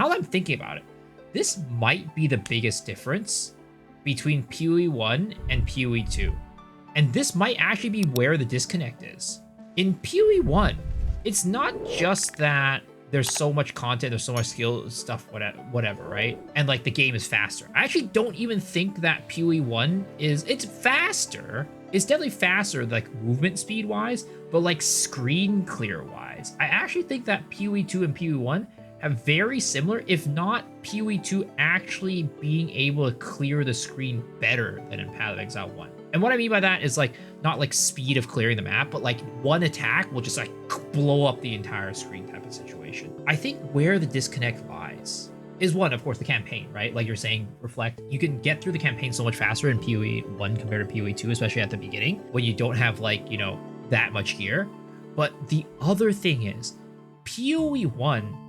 now that I'm thinking about it, this might be the biggest difference between PoE 1 and PoE 2. And this might actually be where the disconnect is. In PoE 1, it's not just that there's so much content, there's so much skill stuff, whatever, right? And like the game is faster. I actually don't even think that PoE 1 it's faster. It's definitely faster, like movement speed wise, but like screen clear wise. I actually think that PoE 2 and PoE 1 have very similar, if not PoE 2 actually being able to clear the screen better than in Path of Exile 1. And what I mean by that is like not like speed of clearing the map, but like one attack will just like blow up the entire screen type of situation. I think where the disconnect lies is one, of course, the campaign, right? Like you're saying, Reflect, you can get through the campaign so much faster in PoE 1 compared to PoE 2, especially at the beginning when you don't have like, you know, that much gear. But the other thing is PoE 1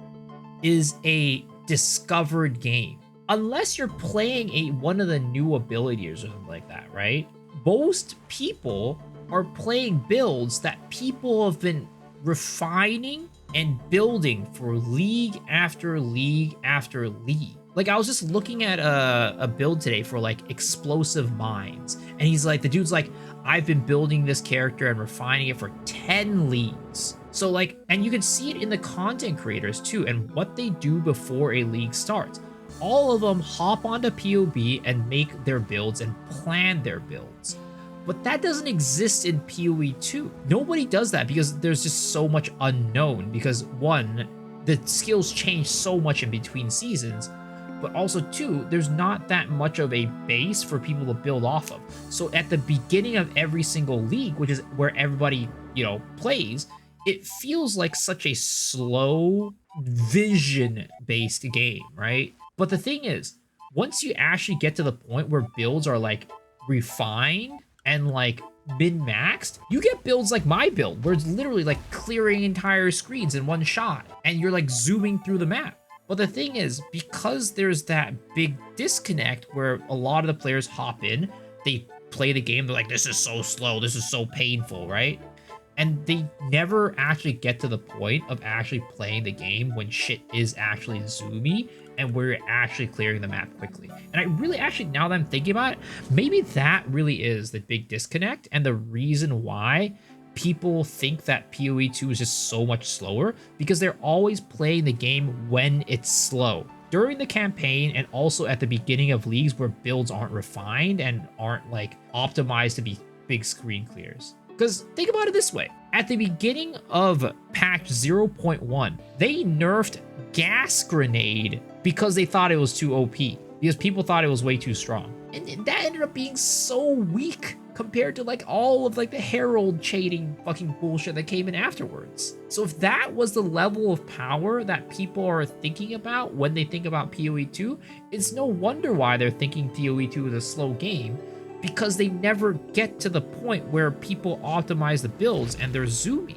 is a discovered game. Unless you're playing one of the new abilities or something like that, right? Most people are playing builds that people have been refining and building for league after league after league. Like I was just looking at a build today for like explosive mines, and he's like, the dude's like, I've been building this character and refining it for 10 leagues. So like, and you can see it in the content creators too, and what they do before a league starts. All of them hop onto PoB and make their builds and plan their builds. But that doesn't exist in PoE 2. Nobody does that because there's just so much unknown, because one, the skills change so much in between seasons, but also two, there's not that much of a base for people to build off of. So at the beginning of every single league, which is where everybody, you know, plays, it feels like such a slow vision-based game, right? But the thing is, once you actually get to the point where builds are like refined and like min-maxed, you get builds like my build, where it's literally like clearing entire screens in one shot, and you're like zooming through the map. But the thing is, because there's that big disconnect where a lot of the players hop in, they play the game, they're like, this is so slow, this is so painful, right? And they never actually get to the point of actually playing the game when shit is actually zoomy and we're actually clearing the map quickly. And I really actually, now that I'm thinking about it, maybe that really is the big disconnect and the reason why people think that PoE 2 is just so much slower, because they're always playing the game when it's slow. During the campaign and also at the beginning of leagues where builds aren't refined and aren't like optimized to be big screen clears. Because think about it this way. At the beginning of patch 0.1, they nerfed gas grenade because they thought it was too OP. Because people thought it was way too strong. And that ended up being so weak compared to like all of like the herald chaining fucking bullshit that came in afterwards. So if that was the level of power that people are thinking about when they think about PoE 2, it's no wonder why they're thinking PoE 2 is a slow game, because they never get to the point where people optimize the builds and they're zoomy.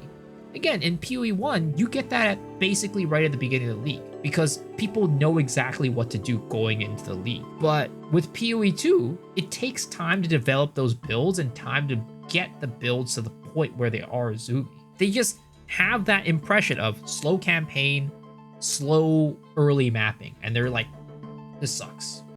Again, in PoE 1, you get that at basically right at the beginning of the league, because people know exactly what to do going into the league. But with PoE 2, it takes time to develop those builds and time to get the builds to the point where they are zoomy. They just have that impression of slow campaign, slow early mapping, and they're like, this sucks.